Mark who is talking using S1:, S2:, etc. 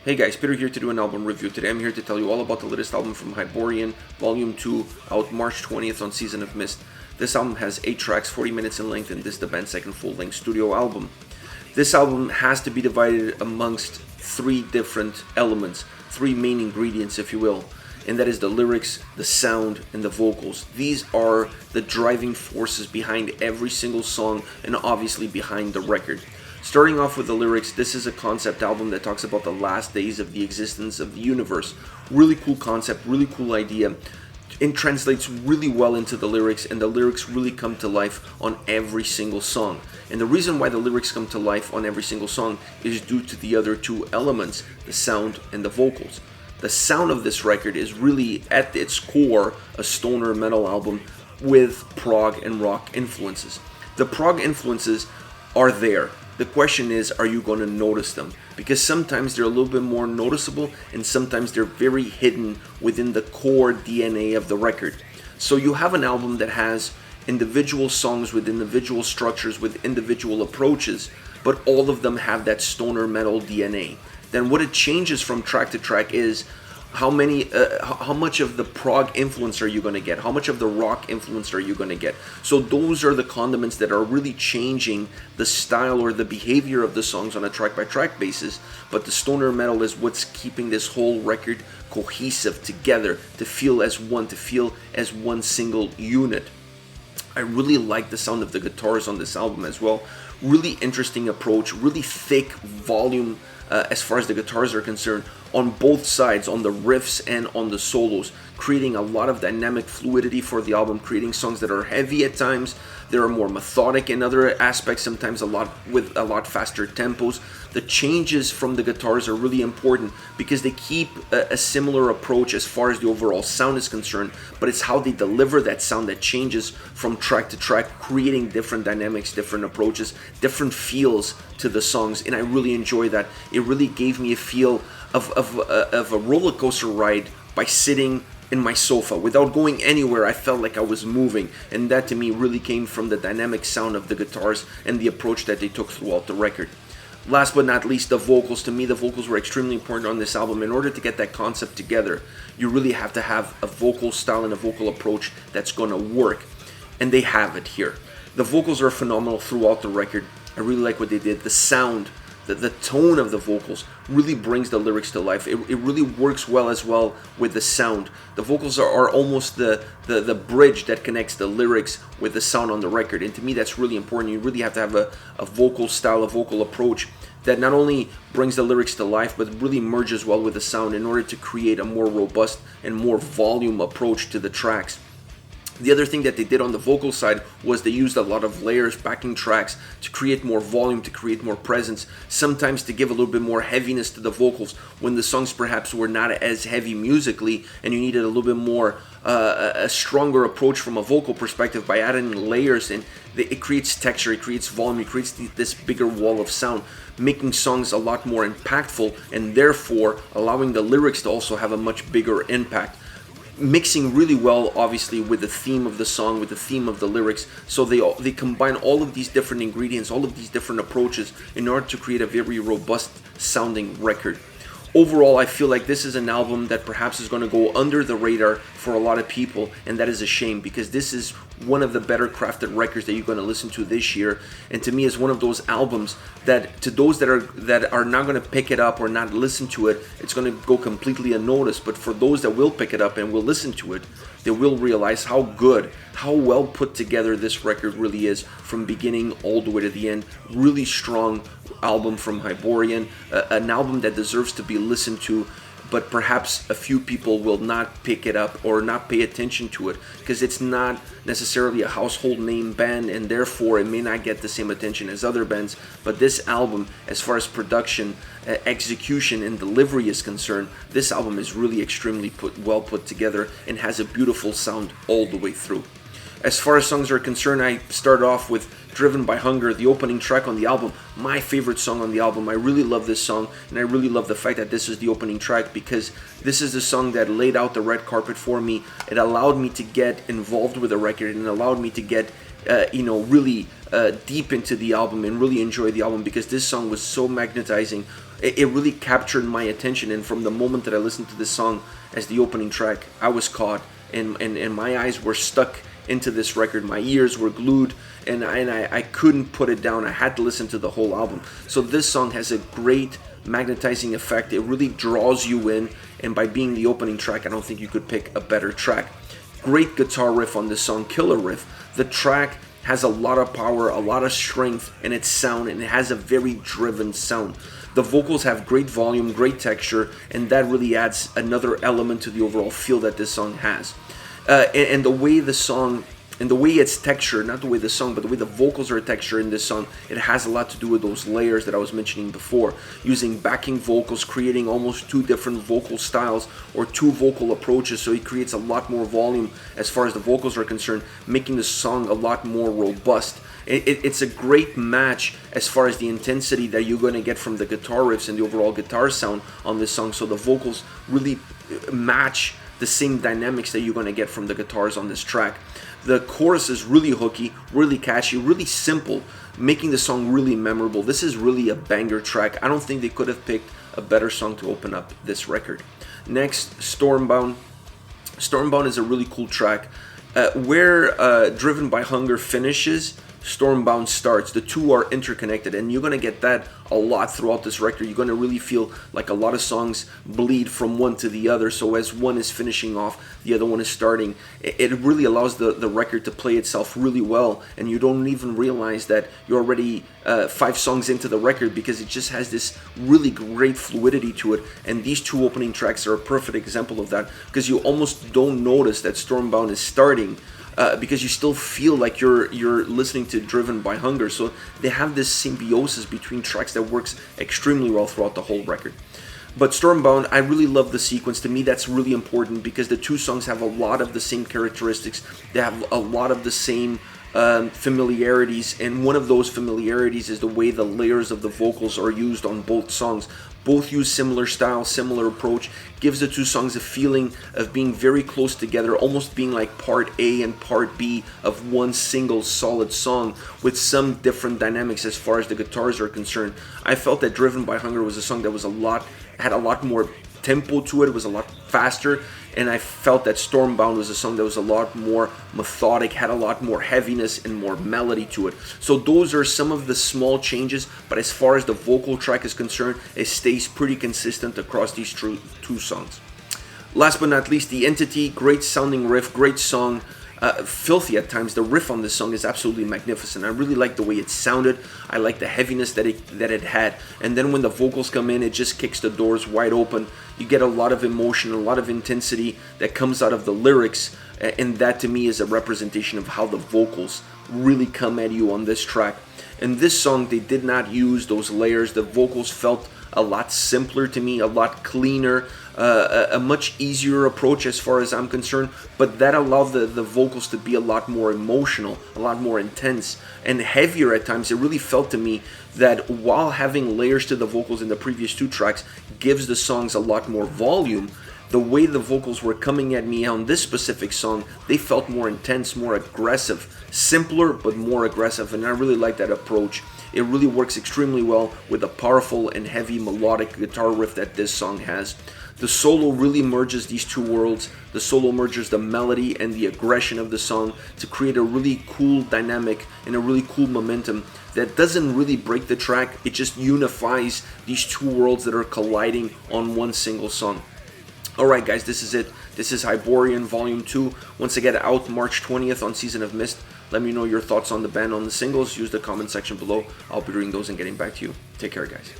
S1: Hey guys, Peter here to do an album review. Today I'm here to tell you all about the latest album from Hyborian, Volume 2, out March 20th on Season of Mist. This album has 8 tracks, 40 minutes in length, and this is the band's second full-length studio album. This album has to be divided amongst 3 different elements, 3 main ingredients if you will, and that is the lyrics, the sound, and the vocals. These are the driving forces behind every single song and obviously behind the record. Starting off with the lyrics, this is a concept album that talks about the last days of the existence of the universe. Really cool concept, really cool idea. It translates really well into the lyrics, and the lyrics really come to life on every single song. And the reason why the lyrics come to life on every single song is due to the other 2 elements, the sound and the vocals. The sound of this record is really, at its core, a stoner metal album with prog and rock influences. The prog influences are there. The question is, are you going to notice them? Because sometimes they're a little bit more noticeable and sometimes they're very hidden within the core DNA of the record. So you have an album that has individual songs with individual structures, with individual approaches, but all of them have that stoner metal DNA. Then what it changes from track to track is how much of the prog influence are you going to get? How much of the rock influence are you going to get? So those are the condiments that are really changing the style or the behavior of the songs on a track-by-track basis. But the stoner metal is what's keeping this whole record cohesive together, to feel as one, to feel as one single unit. I really like the sound of the guitars on this album as well. Really interesting approach, really thick volume as far as the guitars are concerned, on both sides, on the riffs and on the solos, creating a lot of dynamic fluidity for the album, creating songs that are heavy at times, that are more methodic in other aspects, sometimes with a lot faster tempos. The changes from the guitars are really important because they keep a similar approach as far as the overall sound is concerned, but it's how they deliver that sound that changes from track to track, creating different dynamics, different approaches, different feels to the songs, and I really enjoy that. It really gave me a feel of a roller coaster ride by sitting in my sofa. Without going anywhere, I felt like I was moving, and that to me really came from the dynamic sound of the guitars and the approach that they took throughout the record. Last but not least, the vocals. To me, the vocals were extremely important on this album. In order to get that concept together, you really have to have a vocal style and a vocal approach that's going to work, and they have it here. The vocals are phenomenal throughout the record. I really like what they did. The sound, the tone of the vocals really brings the lyrics to life. It really works well as well with the sound. The vocals are almost the bridge that connects the lyrics with the sound on the record, and to me that's really important. You really have to have a vocal style, a vocal approach that not only brings the lyrics to life but really merges well with the sound in order to create a more robust and more volume approach to the tracks. The other thing that they did on the vocal side was they used a lot of layers, backing tracks, to create more volume, to create more presence, sometimes to give a little bit more heaviness to the vocals when the songs perhaps were not as heavy musically and you needed a little bit more, a stronger approach from a vocal perspective. By adding layers, and it creates texture, it creates volume, it creates this bigger wall of sound, making songs a lot more impactful and therefore allowing the lyrics to also have a much bigger impact. Mixing really well, obviously, with the theme of the song, with the theme of the lyrics. So they combine all of these different ingredients, all of these different approaches in order to create a very robust sounding record. Overall, I feel like this is an album that perhaps is going to go under the radar for a lot of people, and that is a shame because this is one of the better crafted records that you're going to listen to this year, and to me is one of those albums that to those that are not going to pick it up or not listen to it, it's going to go completely unnoticed. But for those that will pick it up and will listen to it, they will realize how good, how well put together this record really is from beginning all the way to the end. Really strong album from Hyborian, an album that deserves to be listened to, but perhaps a few people will not pick it up or not pay attention to it because it's not necessarily a household name band, and therefore it may not get the same attention as other bands. But this album, as far as production, execution and delivery is concerned, this album is really extremely well put together and has a beautiful sound all the way through. As far as songs are concerned, I start off with Driven by Hunger, the opening track on the album, my favorite song on the album. I really love this song, and I really love the fact that this is the opening track because this is the song that laid out the red carpet for me. It allowed me to get involved with the record and allowed me to get really deep into the album and really enjoy the album because this song was so magnetizing. it really captured my attention, and from the moment that I listened to this song as the opening track, I was caught, and my eyes were stuck into this record. My ears were glued, and I couldn't put it down. I had to listen to the whole album. So this song has a great magnetizing effect. It really draws you in, and by being the opening track, I don't think you could pick a better track. Great guitar riff on this song, killer riff. The track has a lot of power, a lot of strength in its sound, and it has a very driven sound. The vocals have great volume, great texture, and that really adds another element to the overall feel that this song has. And the way the song, and the way it's textured, not the way the song, but the way the vocals are textured in this song, it has a lot to do with those layers that I was mentioning before. Using backing vocals, creating almost two different vocal styles or two vocal approaches, so it creates a lot more volume as far as the vocals are concerned, making the song a lot more robust. It's a great match as far as the intensity that you're going to get from the guitar riffs and the overall guitar sound on this song, so the vocals really match the same dynamics that you're going to get from the guitars on this track. The chorus is really hooky, really catchy, really simple, making the song really memorable. This is really a banger track. I don't think they could have picked a better song to open up this record. Next, Stormbound. Stormbound is a really cool track. Where Driven by Hunger finishes, Stormbound starts. The two are interconnected, and you're going to get that a lot throughout this record. You're going to really feel like a lot of songs bleed from one to the other, so as one is finishing off, the other one is starting. It really allows the record to play itself really well, and you don't even realize that you're already 5 songs into the record, because it just has this really great fluidity to it, and these two opening tracks are a perfect example of that, because you almost don't notice that Stormbound is starting, because you still feel like you're listening to Driven by Hunger. So they have this symbiosis between tracks that works extremely well throughout the whole record. But Stormbound, I really love the sequence. To me, that's really important, because the two songs have a lot of the same characteristics. They have a lot of the same familiarities, and one of those familiarities is the way the layers of the vocals are used on both songs. Both use similar style, similar approach, gives the two songs a feeling of being very close together, almost being like part A and part B of one single solid song, with some different dynamics as far as the guitars are concerned. I felt that Driven by Hunger was a song that was had a lot more tempo to it. It was a lot faster, and I felt that Stormbound was a song that was a lot more methodic, had a lot more heaviness and more melody to it. So those are some of the small changes, but as far as the vocal track is concerned, it stays pretty consistent across these two songs. Last but not least, The Entity. Great sounding riff, great song. Filthy at times. The riff on this song is absolutely magnificent. I really like the way it sounded. I like the heaviness that it had. And then when the vocals come in, it just kicks the doors wide open. You get a lot of emotion, a lot of intensity that comes out of the lyrics. And that to me is a representation of how the vocals really come at you on this track. In this song, they did not use those layers. The vocals felt a lot simpler to me, a lot cleaner, a much easier approach as far as I'm concerned, but that allowed the vocals to be a lot more emotional, a lot more intense, and heavier at times. It really felt to me that while having layers to the vocals in the previous two tracks gives the songs a lot more volume, the way the vocals were coming at me on this specific song, they felt more intense, more aggressive, simpler but more aggressive, and I really like that approach. It really works extremely well with the powerful and heavy melodic guitar riff that this song has. The solo really merges these two worlds. The solo merges the melody and the aggression of the song to create a really cool dynamic and a really cool momentum that doesn't really break the track. It just unifies these two worlds that are colliding on one single song. Alright guys, this is it. This is Hyborian Volume 2. Once again, out March 20th on Season of Mist. Let me know your thoughts on the band, on the singles. Use the comment section below. I'll be reading those and getting back to you. Take care, guys.